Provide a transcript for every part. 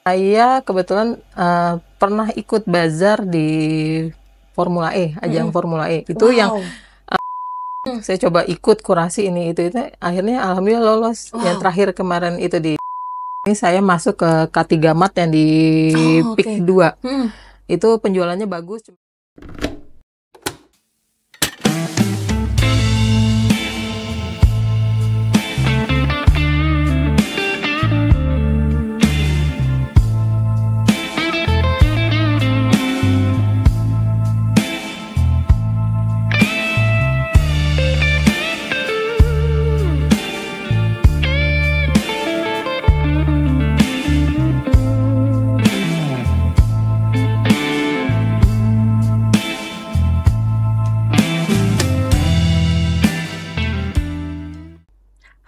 Saya kebetulan pernah ikut bazar di Formula E, ajang Formula E. Itu yang saya coba ikut kurasi ini itu akhirnya alhamdulillah lolos. Yang terakhir kemarin itu ini saya masuk ke K3 Mat yang di Peak 2. Itu penjualannya bagus.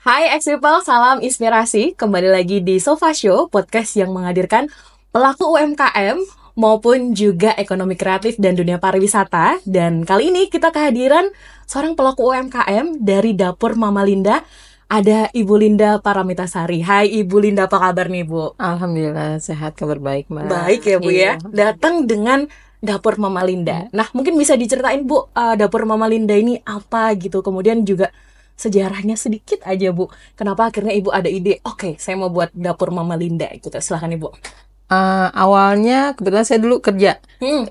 Hai ex-people, salam inspirasi. Kembali lagi di Sofa Show, podcast yang menghadirkan pelaku UMKM maupun juga ekonomi kreatif dan dunia pariwisata. Dan kali ini kita kehadiran seorang pelaku UMKM dari dapur Mama Linda. Ada Ibu Linda Paramitasari. Hai Ibu Linda, apa kabar nih Bu? Alhamdulillah sehat, kabar baik Mbak. Baik ya Bu ya. Datang dengan dapur Mama Linda. Nah mungkin bisa diceritain Bu, dapur Mama Linda ini apa gitu. Kemudian juga sejarahnya sedikit aja Bu. Kenapa akhirnya Ibu ada ide, oke, saya mau buat dapur Mama Linda gitu. Silahkan Ibu. Awalnya kebetulan saya dulu kerja,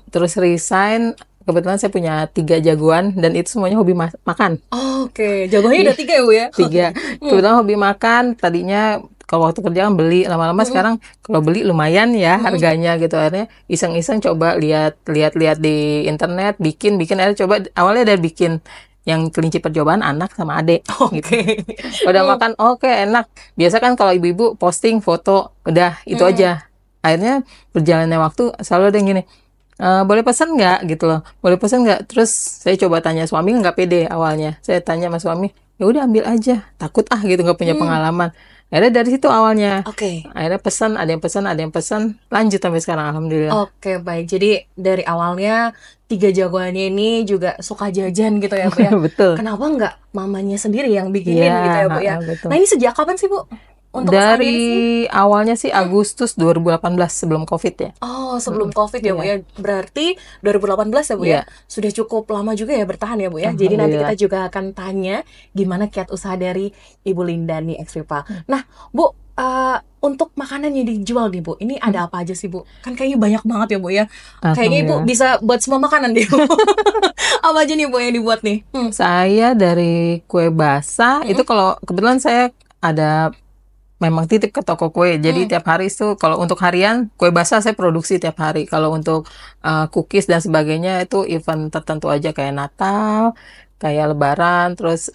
terus resign. Kebetulan saya punya 3 jagoan dan itu semuanya hobi makan. Oke, jagoannya udah 3 ya Bu ya? 3. Kebetulan hobi makan. Tadinya kalau waktu kerja kan beli, lama-lama sekarang kalau beli lumayan ya harganya gitu. Akhirnya iseng-iseng coba lihat di internet, bikin akhirnya coba awalnya dari bikin yang kelinci percobaan anak sama adik. Gitu. Udah makan enak. Biasa kan kalau ibu-ibu posting foto udah itu aja. Akhirnya berjalannya waktu selalu ada yang gini, boleh pesan nggak gitu loh, boleh pesan nggak. Terus saya coba tanya suami, nggak pede awalnya. Saya tanya sama suami, ya udah ambil aja, takut gitu nggak punya pengalaman. Akhirnya dari situ awalnya. Akhirnya pesan, ada yang pesan, lanjut sampai sekarang alhamdulillah. Oke, baik. Jadi dari awalnya 3 jagoannya ini juga suka jajan gitu ya Bu ya. Betul. Kenapa nggak mamanya sendiri yang bikinin gitu ya Bu ya? Betul. Nah ini sejak kapan sih Bu? Untuk dari awalnya sih Agustus 2018 sebelum COVID ya. Oh, sebelum COVID ya Bu ya. Berarti 2018 ya Bu ya. Sudah cukup lama juga ya bertahan ya Bu ya. Jadi nanti kita juga akan tanya gimana kiat usaha dari Ibu Linda nih ex-people. Nah, Bu, untuk makanan yang dijual nih Bu, ini ada apa aja sih Bu? Kan kayaknya banyak banget ya Bu ya. Kayaknya Ibu bisa buat semua makanan deh Bu. Apa aja nih Bu yang dibuat nih? Saya dari kue basah, itu kalau kebetulan saya ada memang titip ke toko kue, jadi tiap hari itu kalau untuk harian kue basah saya produksi tiap hari. Kalau untuk cookies dan sebagainya itu event tertentu aja kayak Natal, kayak Lebaran, terus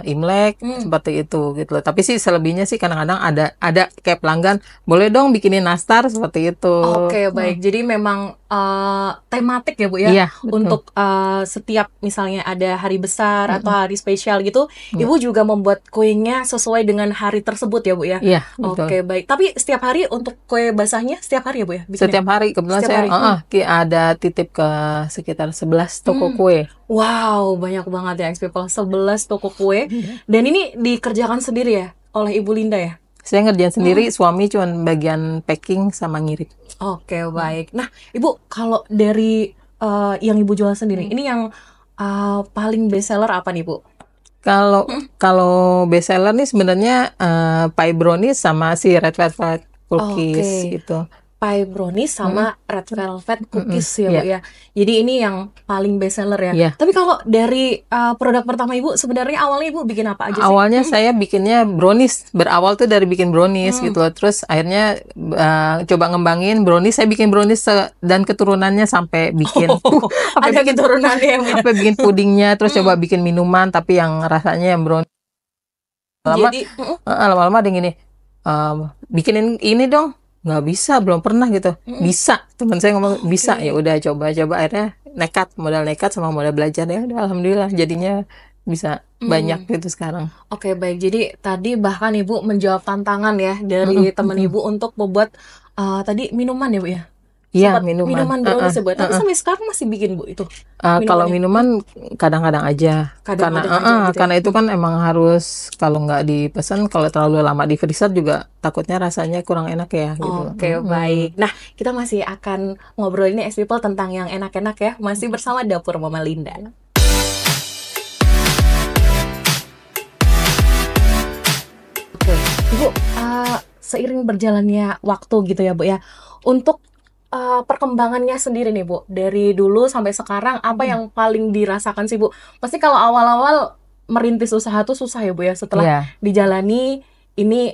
Imlek seperti itu gitu loh. Tapi sih selebihnya sih kadang-kadang ada kayak pelanggan, boleh dong bikinin nastar seperti itu. Oke, baik. Jadi memang tematik ya Bu ya. Iya, untuk setiap misalnya ada hari besar atau hari spesial gitu, Ibu juga membuat kuenya sesuai dengan hari tersebut ya Bu ya. Iya, betul. Oke, baik. Tapi setiap hari untuk kue basahnya setiap hari ya Bu ya? Bikinnya? Setiap hari. Kebetulan Setiap saya ada titip ke sekitar 11 toko kue. Wow, banyak banget ya ex-people. 11 toko kue. Dan ini dikerjakan sendiri ya oleh Ibu Linda ya? Saya ngerjain sendiri, suami cuma bagian packing sama ngirim. Oke, baik. Nah, Ibu, kalau dari yang Ibu jual sendiri, ini yang paling best seller apa nih Bu? Kalau best seller nih sebenarnya pie brownies sama si red velvet cookies gitu. Pie brownies sama red velvet cookies ya Bu ya. Jadi ini yang paling best seller ya. Tapi kalau dari produk pertama Ibu, sebenarnya awalnya Ibu bikin apa aja sih? Awalnya saya bikinnya brownies. Berawal tuh dari bikin brownies gitu loh. Terus akhirnya coba ngembangin brownies. Saya bikin brownies dan keturunannya sampai bikin ada keturunannya ya. Sampai bikin pudingnya. Terus coba bikin minuman tapi yang rasanya yang brownies. Lama-lama ada yang gini, bikinin ini dong. Nggak bisa, belum pernah gitu. Bisa, teman saya ngomong bisa. Ya udah coba akhirnya modal nekat sama modal belajar ya udah alhamdulillah jadinya bisa banyak gitu sekarang. Oke, baik. Jadi tadi bahkan Ibu menjawab tantangan ya dari teman Ibu untuk membuat tadi minuman ya Bu ya. Iya, sempat minuman. minuman brownies ya Bu. Tapi sampai sekarang masih bikin Bu itu Kalau minumannya. minuman kadang-kadang aja, karena Kadang-kadang aja gitu ya. karena itu kan emang harus kalau nggak dipesan, kalau terlalu lama di freezer juga takutnya rasanya kurang enak ya gitu. Oke, baik. Nah, kita masih akan ngobrol ini Ex People tentang yang enak-enak ya. Masih bersama Dapur Mama Linda. Oke, Ibu, seiring berjalannya waktu gitu ya Bu ya, untuk perkembangannya sendiri nih Bu, dari dulu sampai sekarang apa yang paling dirasakan sih Bu? Pasti kalau awal-awal merintis usaha tuh susah ya Bu ya, setelah Iya. dijalani ini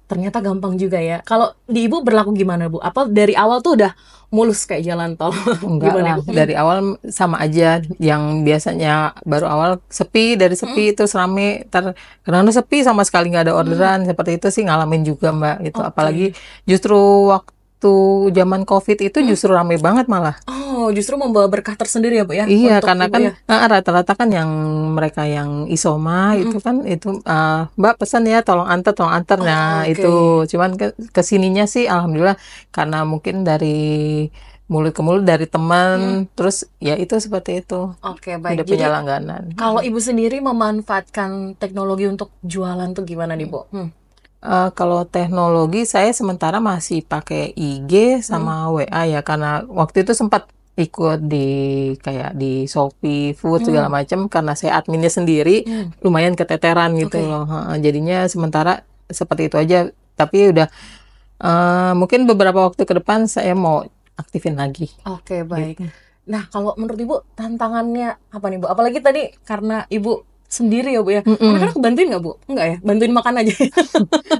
ternyata gampang juga ya. Kalau di Ibu berlaku gimana Bu? Apa dari awal tuh udah mulus kayak jalan tol? Enggak Gimana lah, Ibu? dari awal sama aja. Yang biasanya baru awal sepi, dari sepi terus rame, karena sepi sama sekali nggak ada orderan, seperti itu sih ngalamin juga Mbak gitu. Oke. Apalagi justru waktu zaman COVID itu justru rame banget malah. Oh, justru membawa berkah tersendiri ya Bu ya? Iya, Untuk karena Ibu kan ya? rata-rata kan yang mereka yang isoma itu kan itu Mbak pesan ya tolong antar nah Oh, oke. itu cuman kesininya sih alhamdulillah karena mungkin dari mulut ke mulut dari teman terus ya itu seperti itu Oke, baik. udah punya Jadi langganan. kalau Ibu sendiri memanfaatkan teknologi untuk jualan tuh gimana nih, Bu? Kalau teknologi saya sementara masih pakai IG sama WA ya karena waktu itu sempat ikut di kayak di Shopee Food segala macam karena saya adminnya sendiri lumayan keteteran gitu Oke. loh. Jadinya sementara seperti itu aja tapi udah mungkin beberapa waktu ke depan saya mau aktifin lagi. Oke, baik. Gitu. Nah, kalau menurut Ibu tantangannya apa nih, Bu? Apalagi tadi karena Ibu sendiri ya, Bu ya. Anak-anak bantuin nggak, Bu? Enggak ya? Bantuin makan aja.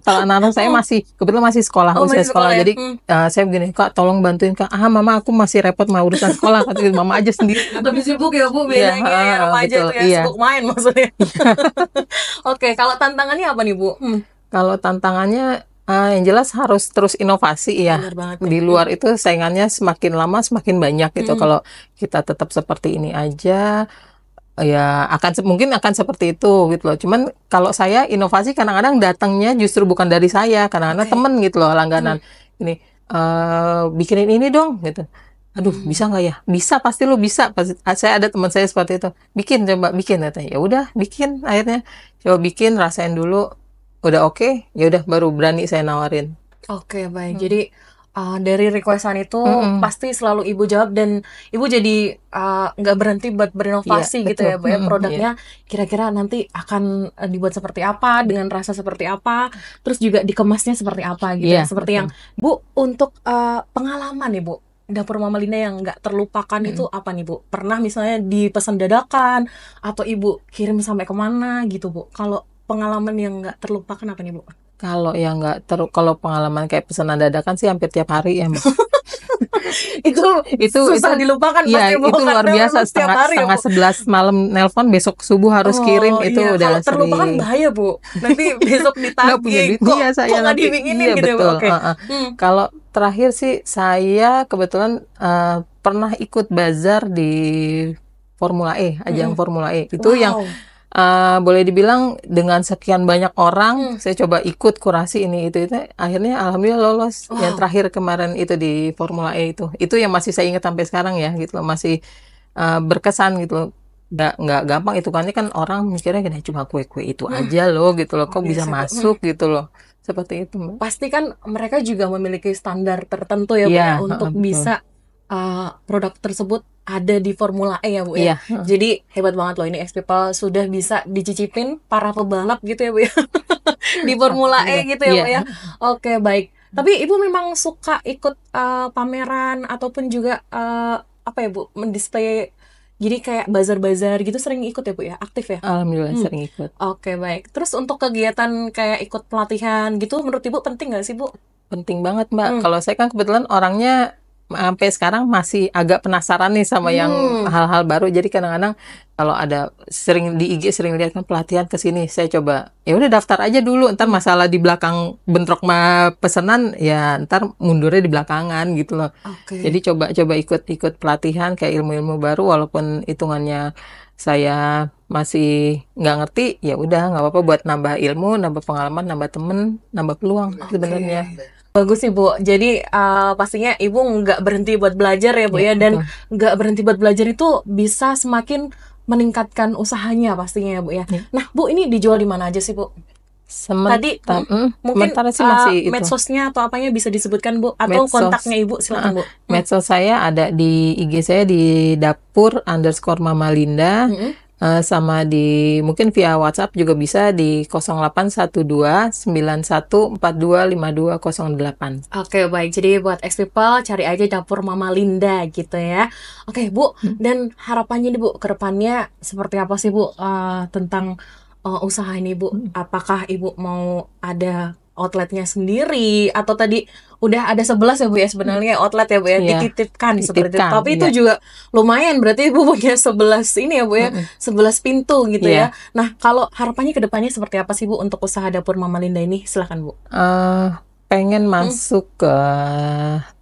Kalau anak-anak saya kebetulan masih sekolah, Oh, usia masih sekolah. sekolah ya? Jadi saya begini, Kak, tolong bantuin Kak. Mama aku masih repot mau urusan sekolah. Kata Mama aja sendiri. Lebih sibuk ya, Bu, Iya, bedanya ya remaja betul, tuh ya, iya. sibuk main maksudnya. Oke, kalau tantangannya apa nih, Bu? Kalau tantangannya yang jelas harus terus inovasi ya. Benar banget Di luar itu saingannya semakin lama semakin banyak gitu. Kalau kita tetap seperti ini aja, ya mungkin akan seperti itu gitu loh. Cuman kalau saya inovasi kadang-kadang datangnya justru bukan dari saya, kadang-kadang temen gitu loh langganan. Ini bikinin ini dong gitu. Aduh, bisa nggak ya? Bisa, pasti lu bisa. Saya ada teman saya seperti itu. Coba bikin katanya. Ya udah, bikin akhirnya. Coba bikin, rasain dulu. Udah oke, ya udah baru berani saya nawarin. Oke, baik. Jadi dari requestan itu pasti selalu Ibu jawab dan Ibu jadi nggak berhenti buat berinovasi Iya, gitu betul. ya, Bu ya. Produknya kira-kira nanti akan dibuat seperti apa, dengan rasa seperti apa, terus juga dikemasnya seperti apa gitu ya. Iya, Seperti yang Bu, untuk pengalaman nih Bu, Dapur Mama Linda yang nggak terlupakan itu apa nih Bu? Pernah misalnya dipesan dadakan atau Ibu kirim sampai kemana gitu Bu? Kalau pengalaman yang nggak terlupakan apa nih Bu? Kalau yang kalau pengalaman kayak pesanan dadakan sih hampir tiap hari ya, Mbak. itu susah dilupakan Iya, pasti Bu, itu luar karena biasa memang setiap hari ya, setengah Bu. 11 malam nelpon besok subuh harus kirim itu Iya. udah Kalau terlupakan sering. bahaya Bu, nanti besok Nggak punya ditagih duit kok dia saya nggak nanti. dibikinin Iya gitu ya Bu. betul. Oke. Kalau terakhir sih saya kebetulan pernah ikut bazar di Formula E, ajang Formula E. Itu yang boleh dibilang dengan sekian banyak orang saya coba ikut kurasi ini itu akhirnya alhamdulillah lolos. Yang terakhir kemarin itu di Formula E itu yang masih saya ingat sampai sekarang ya gitu loh, masih berkesan gitu loh. Nggak gampang itu kan orang mikirnya gini cuma kue-kue itu aja loh gitu loh, kok bisa biasa, Bu. masuk gitu loh, seperti itu Mbak. Pasti kan mereka juga memiliki standar tertentu ya Bu Iya, ya, untuk betul. bisa produk tersebut ada di Formula E ya Bu Iya. ya. Jadi hebat banget loh ini Ex People sudah bisa dicicipin para pebalap gitu ya Bu ya. Di Formula E gitu ya Bu ya. Oke, baik. Tapi Ibu memang suka ikut pameran ataupun juga apa ya Bu, mendisplay jadi kayak bazar-bazar gitu sering ikut ya Bu ya, aktif ya? Alhamdulillah sering ikut. Oke, baik. Terus untuk kegiatan kayak ikut pelatihan gitu menurut Ibu penting nggak sih Bu? Penting banget Mbak. Kalau saya kan kebetulan orangnya sampai sekarang masih agak penasaran nih sama yang hal-hal baru. Jadi kadang-kadang kalau ada sering di IG sering lihat kan pelatihan ke sini, saya coba ya udah daftar aja dulu. Ntar masalah di belakang bentrok pesanan ya ntar mundurnya di belakangan gitu loh. Oke. Jadi coba ikut pelatihan kayak ilmu-ilmu baru walaupun hitungannya saya masih nggak ngerti, ya udah nggak apa-apa buat nambah ilmu, nambah pengalaman, nambah temen, nambah peluang sebenarnya. Bagus sih Bu. Jadi pastinya Ibu nggak berhenti buat belajar ya Bu ya, dan betul. nggak berhenti buat belajar itu bisa semakin meningkatkan usahanya pastinya ya Bu ya. Ya. Nah Bu, ini dijual di mana aja sih Bu? Tadi mungkin Sementara sih masih itu. medsosnya atau apanya bisa disebutkan Bu, atau Medsos. kontaknya Ibu silakan Bu. Medsos saya ada di IG saya di _Mama Linda. Sama di mungkin via WhatsApp juga bisa di 081291425208. Oke, baik. Jadi buat ex people cari aja dapur Mama Linda gitu ya. Oke, Bu. Dan harapannya nih Bu, ke depannya seperti apa sih Bu tentang usaha ini Bu? Apakah Ibu mau ada outletnya sendiri, atau tadi udah ada 11 ya Bu ya sebenarnya outlet ya Bu ya, Iya, dititipkan seperti itu. dititipkan, Tapi itu iya. juga lumayan, berarti Ibu punya 11 ini ya Bu ya, 11 pintu gitu Iya. ya. Nah, kalau harapannya ke depannya seperti apa sih Bu untuk usaha dapur Mama Linda ini? Silakan Bu. Pengen masuk ke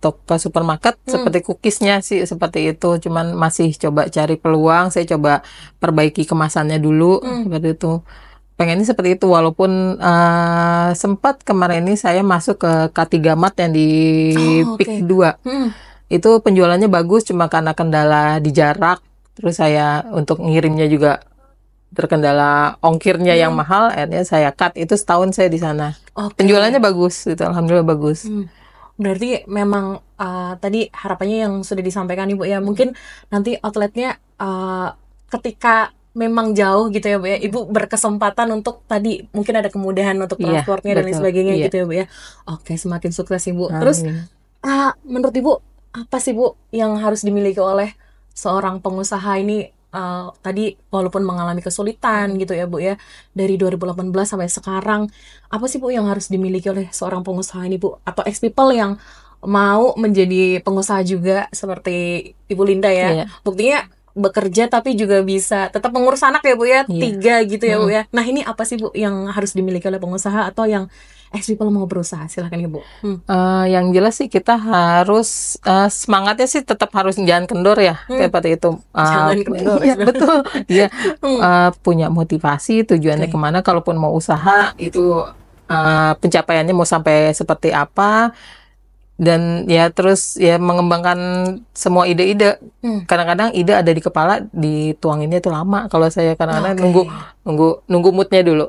toko supermarket seperti cookiesnya sih, seperti itu. Cuman masih coba cari peluang, saya coba perbaiki kemasannya dulu, seperti itu. Pengennya seperti itu, walaupun sempat kemarin ini saya masuk ke K3 Mart yang di Pik 2. Itu penjualannya bagus, cuma karena kendala di jarak. Terus saya untuk ngirimnya juga terkendala ongkirnya yang mahal, akhirnya saya cut. Itu setahun saya di sana. Penjualannya bagus, itu alhamdulillah bagus. Berarti memang tadi harapannya yang sudah disampaikan Ibu ya, mungkin nanti outletnya ketika memang jauh gitu ya Bu ya, Ibu berkesempatan untuk tadi mungkin ada kemudahan untuk transportnya dan lain sebagainya gitu ya Bu ya. Oke, semakin sukses Ibu. Terus menurut Ibu apa sih Bu yang harus dimiliki oleh seorang pengusaha ini tadi walaupun mengalami kesulitan gitu ya Bu ya, dari 2018 sampai sekarang, apa sih Bu yang harus dimiliki oleh seorang pengusaha ini Bu, atau ex people yang mau menjadi pengusaha juga seperti Ibu Linda ya? Buktinya bekerja tapi juga bisa tetap mengurus anak ya Bu ya, 3 gitu ya Bu ya. Nah, ini apa sih Bu yang harus dimiliki oleh pengusaha atau yang ex people mau berusaha? Silakan Ibu. Yang jelas sih kita harus semangatnya sih tetap harus jangan kendor ya, seperti itu. Jangan kendor. Iya, betul. Iya. Punya motivasi, tujuannya kemana, kalaupun mau usaha itu pencapaiannya mau sampai seperti apa. Dan ya terus ya mengembangkan semua ide-ide. Kadang-kadang ide ada di kepala, dituanginnya itu lama. Kalau saya kadang-kadang nunggu moodnya dulu.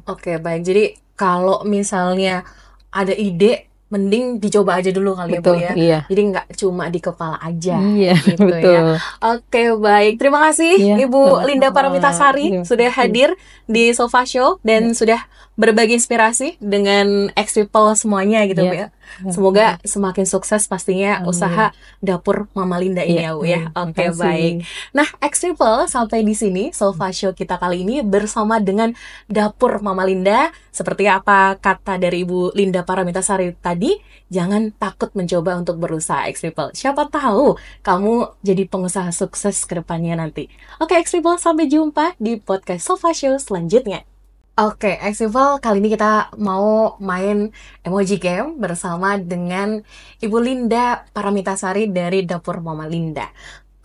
Oke, baik. Jadi kalau misalnya ada ide, mending dicoba aja dulu kali ya Bu ya. Iya. Jadi nggak cuma di kepala aja. Iya, gitu betul. Ya. Oke, baik. Terima kasih Ibu Linda Paramitasari sudah hadir di Sofa Show dan sudah berbagi inspirasi dengan ex people semuanya gitu Bu ya. Semoga semakin sukses pastinya usaha dapur Mama Linda ini ya Bu ya. Oke, baik. Nah, ex people, sampai di sini Sofa Show kita kali ini bersama dengan dapur Mama Linda. Seperti apa kata dari Ibu Linda Paramitasari tadi, jangan takut mencoba untuk berusaha ex people. Siapa tahu kamu jadi pengusaha sukses ke depannya nanti. Oke, ex people, sampai jumpa di podcast Sofa Show selanjutnya. Oke, ex people, kali ini kita mau main emoji game bersama dengan Ibu Linda Paramitasari dari dapur Mama Linda.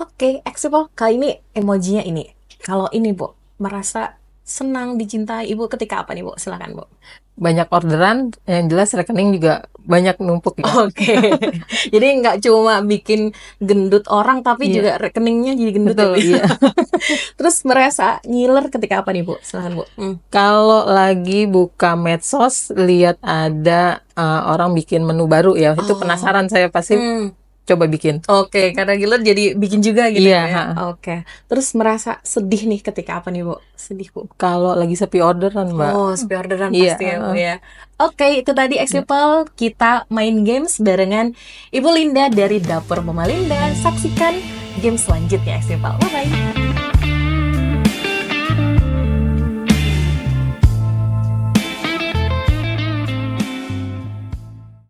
Oke, ex people, kali ini emojinya ini. Kalau ini Bu, merasa senang dicintai Ibu ketika apa nih Bu? Silakan Bu. Banyak orderan, yang jelas rekening juga banyak numpuk ya. Oke. Jadi nggak cuma bikin gendut orang, tapi juga rekeningnya jadi gendut. Betul, iya. Terus merasa ngiler ketika apa nih Bu? Silakan Bu. Kalau lagi buka medsos, lihat ada orang bikin menu baru ya, itu penasaran saya pasti coba bikin. Oke, karena ngiler jadi bikin juga gitu Iya, ya. Oke. Terus merasa sedih nih ketika apa nih Bu? Sedih Bu. Kalau lagi sepi orderan, Mbak. Oh, sepi orderan pasti ya Bu ya. Oke, itu tadi ex people, kita main games barengan Ibu Linda dari dapur Mama Linda. Saksikan game selanjutnya ex people. Bye bye.